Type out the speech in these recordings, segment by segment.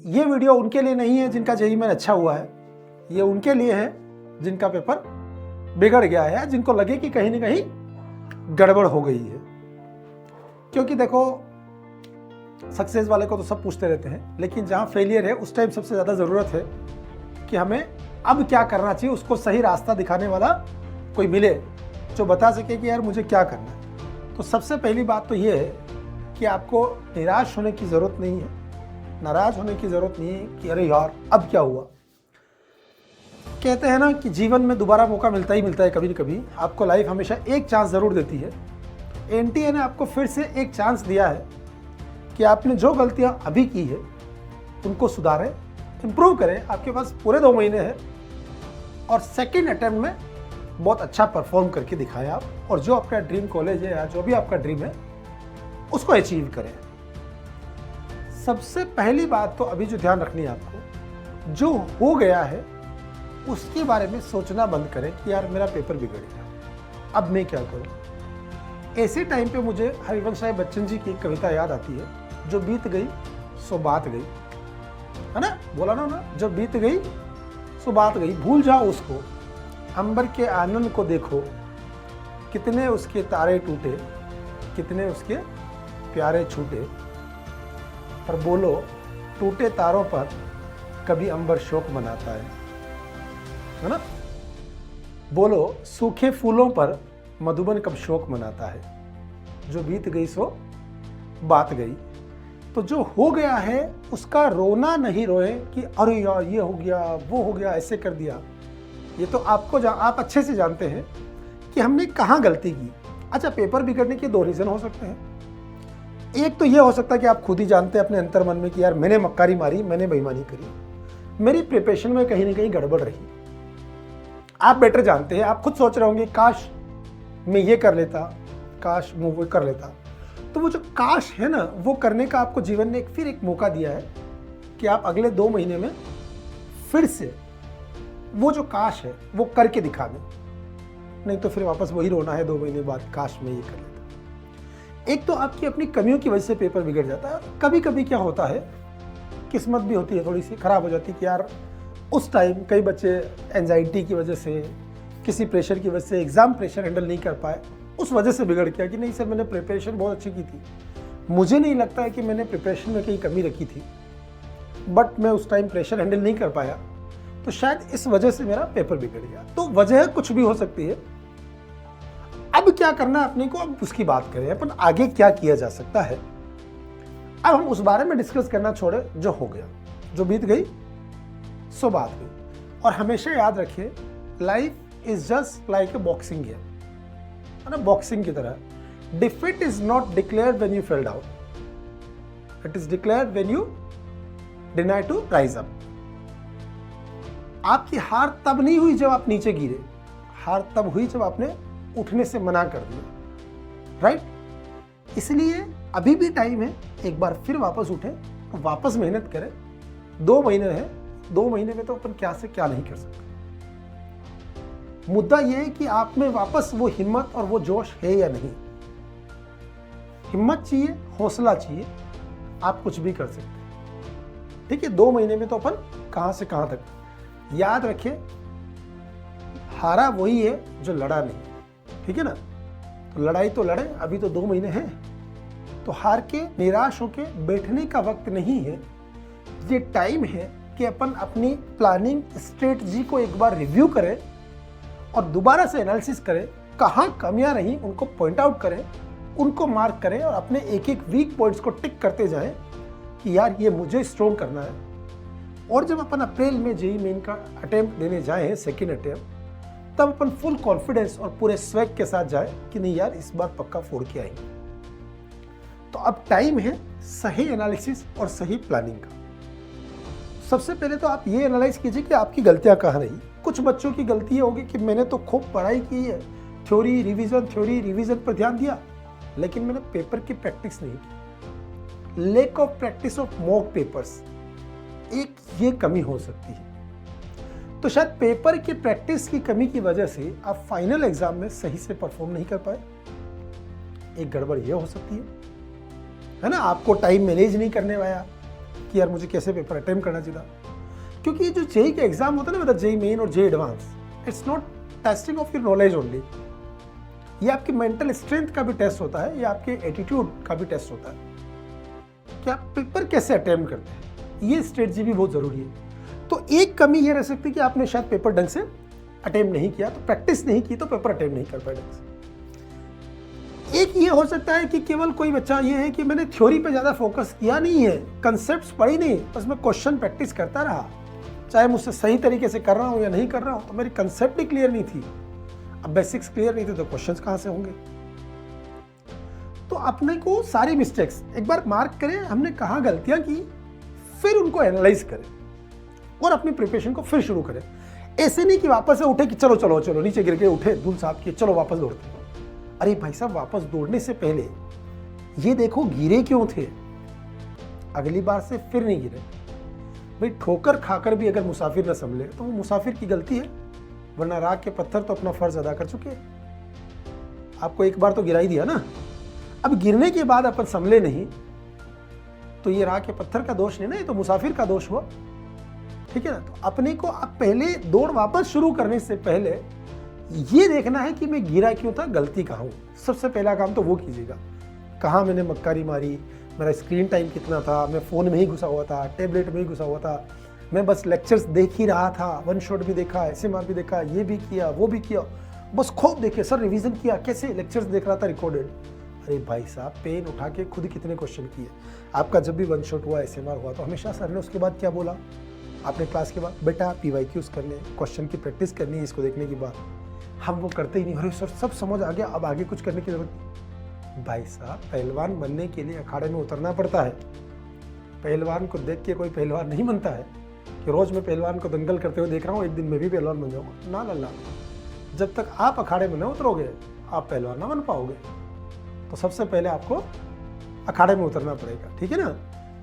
ये वीडियो उनके लिए नहीं है जिनका जेईई में अच्छा हुआ है, ये उनके लिए है जिनका पेपर बिगड़ गया है, जिनको लगे कि कहीं ना कहीं गड़बड़ हो गई है। क्योंकि देखो, सक्सेस वाले को तो सब पूछते रहते हैं, लेकिन जहाँ फेलियर है उस टाइम सबसे ज़्यादा ज़रूरत है कि हमें अब क्या करना चाहिए, उसको सही रास्ता दिखाने वाला कोई मिले जो बता सके कि यार मुझे क्या करना है। तो सबसे पहली बात तो ये है कि आपको निराश होने की ज़रूरत नहीं है, नाराज़ होने की ज़रूरत नहीं है कि अरे यार अब क्या हुआ। कहते हैं ना कि जीवन में दोबारा मौका मिलता ही मिलता है कभी न कभी। आपको लाइफ हमेशा एक चांस ज़रूर देती है। एनटीए ने आपको फिर से एक चांस दिया है कि आपने जो गलतियां अभी की है उनको सुधारें, इम्प्रूव करें। आपके पास पूरे 2 महीने हैं और सेकेंड अटेम्प्ट में बहुत अच्छा परफॉर्म करके दिखाएं आप, और जो आपका ड्रीम कॉलेज है या जो भी आपका ड्रीम है उसको अचीव करें। सबसे पहली बात तो अभी जो ध्यान रखनी है आपको, जो हो गया है उसके बारे में सोचना बंद करें कि यार मेरा पेपर बिगड़ गया, अब मैं क्या करूं। ऐसे टाइम पे मुझे हरिवंश राय बच्चन जी की एक कविता याद आती है, जो बीत गई सो बात गई, है ना, बोला ना, जो बीत गई सो बात गई। भूल जाओ उसको, अंबर के आनंद को देखो, कितने उसके तारे टूटे, कितने उसके प्यारे छूटे। पर बोलो टूटे तारों पर कभी अंबर शोक मनाता है ना। बोलो सूखे फूलों पर मधुबन कब शोक मनाता है। जो बीत गई सो बात गई। तो जो हो गया है उसका रोना नहीं रोए कि अरे यार ये हो गया, वो हो गया, ऐसे कर दिया। ये तो आप अच्छे से जानते हैं कि हमने कहाँ गलती की। अच्छा, पेपर बिगड़ने के 2 रीज़न हो सकते हैं। एक तो ये हो सकता है कि आप खुद ही जानते हैं अपने अंतर मन में कि यार मैंने मक्कारी मारी, मैंने बेईमानी करी, मेरी प्रिपरेशन में कहीं ना कहीं गड़बड़ रही। आप बेटर जानते हैं, आप खुद सोच रहे होंगे काश मैं ये कर लेता, काश मैं वो कर लेता। तो वो जो काश है ना, वो करने का आपको जीवन ने फिर एक मौका दिया है कि आप अगले 2 महीने में फिर से वो जो काश है वो करके दिखा दें। नहीं तो फिर वापस वही रोना है 2 महीने बाद, काश मैं ये कर लेता। एक तो आपकी अपनी कमियों की वजह से पेपर बिगड़ जाता है। कभी कभी क्या होता है, किस्मत भी होती है थोड़ी सी खराब हो जाती है कि यार उस टाइम कई बच्चे एंजाइटी की वजह से, किसी प्रेशर की वजह से, एग्ज़ाम प्रेशर हैंडल नहीं कर पाए, उस वजह से बिगड़ गया कि नहीं सर मैंने प्रिपरेशन बहुत अच्छी की थी, मुझे नहीं लगता है कि मैंने प्रिपरेशन में कहीं कमी रखी थी, बट मैं उस टाइम प्रेशर हैंडल नहीं कर पाया, तो शायद इस वजह से मेरा पेपर बिगड़ गया। तो वजह कुछ भी हो सकती है। अब क्या करना है अपने को, अब उसकी बात करें अपन आगे क्या किया जा सकता है। अब हम उस बारे में डिस्कस करना छोड़े जो हो गया, जो बीत गई सो बात गई। और हमेशा याद रखिए, life is just like a boxing game, है ना, बॉक्सिंग की तरह। Defeat is not declared when you fell down, it is declared when you deny to rise up. आपकी हार तब नहीं हुई जब आप नीचे गिरे, हार तब हुई जब आपने उठने से मना कर दिया, राइट। इसलिए अभी भी टाइम है, एक बार फिर वापस उठे, वापस मेहनत करें। 2 महीने है, 2 महीने में तो अपन क्या से क्या नहीं कर सकते। मुद्दा यह है कि आप में वापस वो हिम्मत और वो जोश है या नहीं। हिम्मत चाहिए, हौसला चाहिए, आप कुछ भी कर सकते हैं। ठीक है, 2 महीने में तो अपन कहां से कहां तक। याद रखिए, हारा वही है जो लड़ा नहीं, ठीक है ना। तो लड़ाई तो लड़े, अभी तो 2 महीने हैं। तो हार के, निराश होके बैठने का वक्त नहीं है। ये टाइम है कि अपन अपनी प्लानिंग स्ट्रेटजी को एक बार रिव्यू करें और दोबारा से एनालिसिस करें, कहाँ कमियां रही उनको पॉइंट आउट करें, उनको मार्क करें और अपने एक एक वीक पॉइंट्स को टिक करते जाएं कि यार ये मुझे स्ट्रॉन्ग करना है। और जब अपन अप्रैल में जेईई मेन का अटेम्प्ट देने जाए, सेकेंड अटेम्प्ट, तब अपन फुल कॉन्फिडेंस और पूरे स्वैग के साथ जाए कि नहीं यार इस बार पक्का फोड़ के आएंगे। तो अब टाइम है सही एनालिसिस और सही प्लानिंग का। सबसे पहले तो आप ये एनालाइज कीजिए कि आपकी गलतियां कहाँ रही। कुछ बच्चों की गलती ये होगी कि मैंने तो खूब पढ़ाई की है, थ्योरी रिवीजन पर ध्यान दिया, लेकिन मैंने पेपर की प्रैक्टिस नहीं की। Lack of practice of mock papers, एक ये कमी हो सकती है। तो शायद पेपर की प्रैक्टिस की कमी की वजह से आप फाइनल एग्जाम में सही से परफॉर्म नहीं कर पाए। एक गड़बड़ ये हो सकती है ना, आपको टाइम मैनेज नहीं करने आया, कि यार मुझे कैसे पेपर अटेम्प्ट करना चाहिए था। क्योंकि ये जो जेई के एग्जाम होता है ना, मतलब जेई मेन और JEE advance, it's not testing of your knowledge only, ये आपकी मेंटल स्ट्रेंथ का भी टेस्ट होता है, ये आपके एटीट्यूड का भी टेस्ट होता है कि आप पेपर कैसे अटेम्प्ट करते हैं। ये स्ट्रेटजी भी बहुत ज़रूरी है। तो एक कमी ये रह सकती है कि आपने शायद पेपर ढंग से अटेम्प्ट नहीं किया, तो प्रैक्टिस नहीं की तो पेपर अटेम्प्ट नहीं कर पाए ढंग से। एक ये हो सकता है कि केवल कोई बच्चा ये है कि मैंने थ्योरी पे ज़्यादा फोकस किया नहीं है, कंसेप्ट्स पढ़ी नहीं, बस मैं क्वेश्चन प्रैक्टिस करता रहा, चाहे मुझसे सही तरीके से कर रहा हूँ या नहीं कर रहा हूँ, तो मेरी कंसेप्ट ही क्लियर नहीं थी। अब बेसिक्स क्लियर नहीं थे तो क्वेश्चंस कहाँ से होंगे। तो अपने को सारी मिस्टेक्स एक बार मार्क करें, हमने कहाँ गलतियाँ की, फिर उनको एनालाइज करें और अपनी प्रिपरेशन को फिर शुरू करें। ऐसे नहीं कि वापस से उठे कि चलो चलो चलो नीचे गिर के उठे धूल साहब की, चलो वापस दौड़ते हैं। अरे भाई साहब, वापस दौड़ने से पहले ये देखो गिरे क्यों थे, अगली बार से फिर नहीं गिरे। भाई ठोकर खाकर भी अगर मुसाफिर न संभले तो वो मुसाफिर की गलती है, वरना राख के पत्थर तो अपना फर्ज अदा कर चुके हैं। आपको एक बार तो गिरा ही दिया ना, अब गिरने के बाद अपन संभले नहीं तो ये राख के पत्थर का दोष नहीं ना, ये तो मुसाफिर का दोष हुआ। ठीक है ना। तो अपने को अब पहले दौड़ वापस शुरू करने से पहले ये देखना है कि मैं गिरा क्यों था, गलती कहाँ हूँ। सबसे पहला काम तो वो कीजिएगा, कहाँ मैंने मक्कारी मारी, मेरा स्क्रीन टाइम कितना था, मैं फ़ोन में ही घुसा हुआ था, टैबलेट में ही घुसा हुआ था, मैं बस लेक्चर्स देख ही रहा था, वन शॉट भी देखा, एसएमआर भी देखा, ये भी किया वो भी किया, बस खूब देखे सर, रिवीजन किया, कैसे लेक्चर्स देख रहा था रिकॉर्डेड। अरे भाई साहब, पेन उठा के खुद कितने क्वेश्चन किए। आपका जब भी वन शॉट हुआ, एसएमआर हुआ, तो हमेशा सर ने उसके बाद क्या बोला आपने क्लास के बाद, बेटा पीवाईक्यूज करने, क्वेश्चन की प्रैक्टिस करनी है इसको देखने के बाद। हम वो करते ही नहीं, अरे सर सब समझ आ गया, अब आगे कुछ करने की जरूरत नहीं। भाई साहब, पहलवान बनने के लिए अखाड़े में उतरना पड़ता है। पहलवान को देख के कोई पहलवान नहीं बनता है कि रोज मैं पहलवान को दंगल करते हुए देख रहा हूँ, एक दिन मैं भी पहलवान बन जाऊँगा। ना ना, जब तक आप अखाड़े में न उतरोगे आप पहलवान ना बन पाओगे। तो सबसे पहले आपको अखाड़े में उतरना पड़ेगा। ठीक है ना।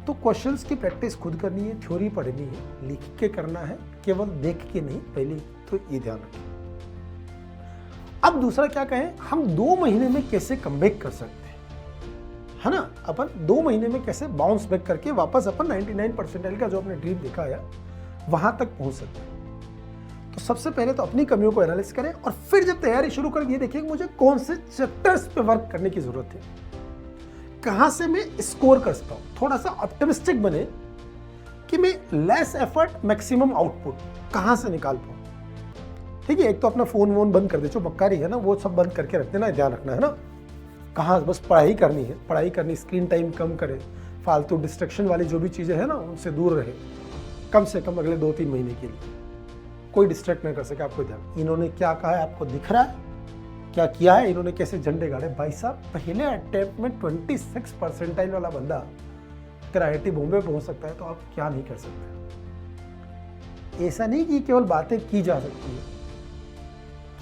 तो क्वेश्चंस की प्रैक्टिस खुद करनी है, थ्योरी पढ़नी है, लिख के करना है, केवल देख के नहीं। पहले तो ये ध्यान रखें। अब दूसरा क्या कहें, हम 2 महीने में कैसे कमबैक कर सकते हैं, है ना। अपन 2 महीने में कैसे बाउंस बैक करके वापस अपन 99 परसेंटाइल का जो अपने ड्रीम देखा है वहां तक पहुंच सकते हैं। तो सबसे पहले तो अपनी कमियों को एनालाइज करें और फिर जब तैयारी शुरू करें ये देखिए मुझे कौन से चैप्टर्स पे वर्क करने की जरूरत है, कहां से मैं स्कोर कर सकता हूं। थोड़ा सा ऑप्टिमिस्टिक बने कि मैं लेस एफर्ट मैक्सिमम आउटपुट कहां से निकाल पाऊं। ठीक है। एक तो अपना फोन वोन बंद कर दे, जो मक्कारी है ना वो सब बंद करके रख देना, ध्यान रखना है ना। कहाँ बस पढ़ाई करनी है, पढ़ाई करनी, स्क्रीन टाइम कम करें, फालतू डिस्ट्रक्शन वाली जो भी चीज़ें हैं ना उनसे दूर रहे कम से कम अगले 2-3 महीने के लिए। कोई डिस्ट्रैक्ट नहीं कर सके आपको। ध्यान, इन्होंने क्या कहा है आपको दिख रहा है, क्या किया है इन्होंने, कैसे झंडे गाड़े। भाई साहब, पहले अटेम्प्ट में 26 परसेंटाइल वाला बंदा अगर IIT बॉम्बे पहुंच सकता है तो आप क्या नहीं कर सकते। ऐसा नहीं कि केवल बातें की जा सकती है,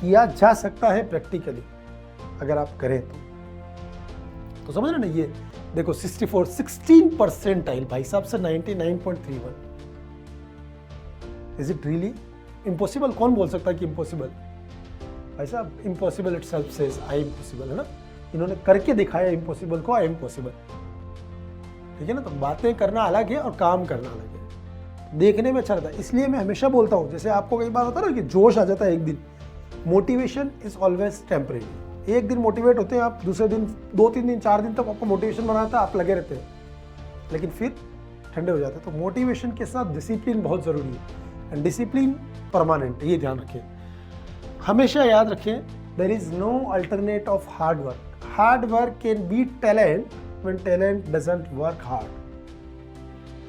किया जा सकता है प्रैक्टिकली अगर आप करें तो समझ रहे ना। ये देखो 16 परसेंटाइल भाई साहब से 99.31। Is it really impossible? कौन बोल सकता है कि इम्पॉसिबल? भाई साहब, impossible itself says I am possible, है ना। इन्होंने करके दिखाया इम्पॉसिबल को, आई एम पॉसिबल। ठीक है ना। तो बातें करना अलग है और काम करना अलग है। देखने में अच्छा रहता है, इसलिए मैं हमेशा बोलता हूँ, जैसे आपको कई बार होता है ना कि जोश आ जाता है एक दिन, मोटिवेशन इज ऑलवेज टेम्परेरी। एक दिन मोटिवेट होते हैं आप, दूसरे दिन 2-3 दिन 4 दिन तक आपको मोटिवेशन बनाता है, आप लगे रहते हैं, लेकिन फिर ठंडे हो जाते हैं। तो मोटिवेशन के साथ डिसिप्लिन बहुत ज़रूरी है, एंड डिसिप्लिन परमानेंट है, ये ध्यान रखें। हमेशा याद रखें, there is no alternate of hard work. Hard work can be talent when talent doesn't work hard.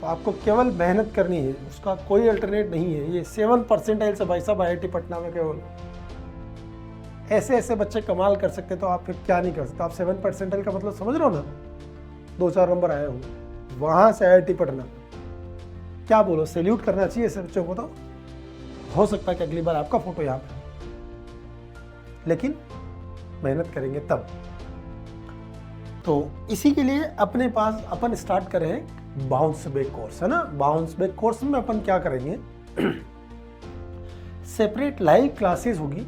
तो आपको केवल मेहनत करनी है, उसका कोई अल्टरनेट नहीं है। ये 7 परसेंटाइल से भाई साहब IIT पटना में केवल ऐसे ऐसे बच्चे कमाल कर सकते हैं, तो आप फिर क्या नहीं कर सकते। आप 7 परसेंटाइल का मतलब समझ रहे हो ना, 2-4 नंबर आए हो वहां से IIT पटना, क्या बोलो, सैल्यूट करना चाहिए ऐसे बच्चों को। तो हो सकता है कि अगली बार आपका फोटो यहाँ पे, लेकिन मेहनत करेंगे तब। तो इसी के लिए अपने पास अपन स्टार्ट कर रहे हैं बाउंस बैक कोर्स, है ना। बाउंस बैक कोर्स में अपन क्या करेंगे, सेपरेट लाइव क्लासेस होगी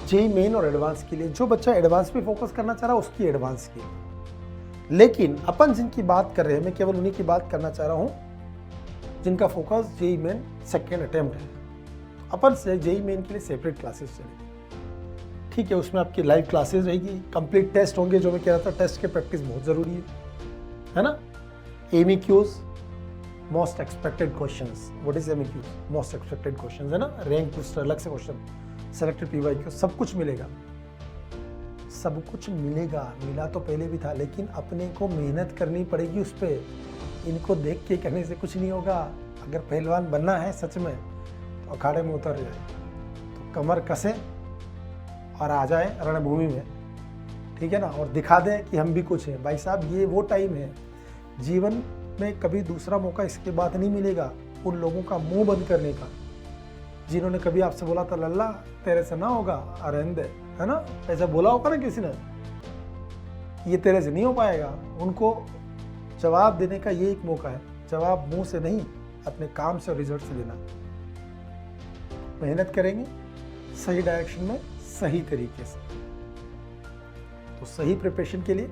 जेई मेन और एडवांस के लिए। जो बच्चा एडवांस पे फोकस करना चाह रहा है उसकी एडवांस की, लेकिन अपन जिनकी बात कर रहे हैं, मैं केवल उन्हीं की बात करना चाह रहा हूँ जिनका focus JEE main second attempt है। अपन से जेई मेन के लिए सेपरेट क्लासेस चलेंगे, ठीक है। उसमें आपकी लाइव क्लासेस रहेगी, कंप्लीट टेस्ट होंगे, जो मैं कह रहा था टेस्ट के प्रैक्टिस बहुत ज़रूरी है ना। MEQs, most expected questions, what is MEQs, most expected questions है ना, रैंक बूस्टर अलग से क्वेश्चन, सेलेक्टेड पीवाईक्यू, सब कुछ मिलेगा, सब कुछ मिलेगा। मिला तो पहले भी था, लेकिन अपने को मेहनत करनी पड़ेगी उस पर। इनको देख के करने से कुछ नहीं होगा। अगर पहलवान बनना है सच में तो अखाड़े में उतर जाए, तो कमर कसे और आ जाए रणभूमि में, ठीक है ना, और दिखा दें कि हम भी कुछ हैं। भाई साहब, ये वो टाइम है, जीवन में कभी दूसरा मौका इसके बाद नहीं मिलेगा उन लोगों का मुंह बंद करने का, जिन्होंने कभी आपसे बोला था लल्ला तेरे से ना होगा, अरेंदे, है ना, ऐसा बोला होगा ना किसी ने, ये तेरे से नहीं हो पाएगा। उनको जवाब देने का ये एक मौका है। जवाब मुंह से नहीं, अपने काम से और रिजल्ट से देना। मेहनत करेंगे सही डायरेक्शन में, सही तरीके से, तो सही प्रिपरेशन के लिए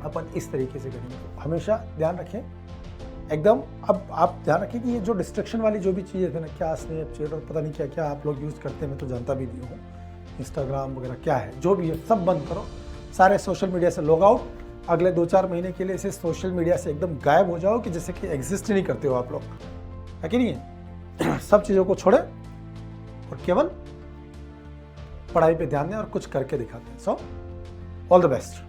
अपन इस तरीके से करेंगे। हमेशा ध्यान रखें एकदम। अब आप ध्यान रखें कि ये जो डिस्ट्रक्शन वाली जो भी चीज़ें थे ना, क्या स्नैपचैट और पता नहीं क्या क्या आप लोग यूज़ करते हैं, मैं तो जानता भी नहीं हूँ, इंस्टाग्राम वगैरह क्या है, जो भी है सब बंद करो। सारे सोशल मीडिया से लॉग आउट। अगले 2-4 महीने के लिए इसे सोशल मीडिया से एकदम गायब हो जाओ, कि जैसे कि एग्जिस्ट ही नहीं करते हो आप लोग, है कि नहीं है। सब चीज़ों को छोड़े और केवल पढ़ाई पे ध्यान दें और कुछ करके दिखाते हैं। So all the best.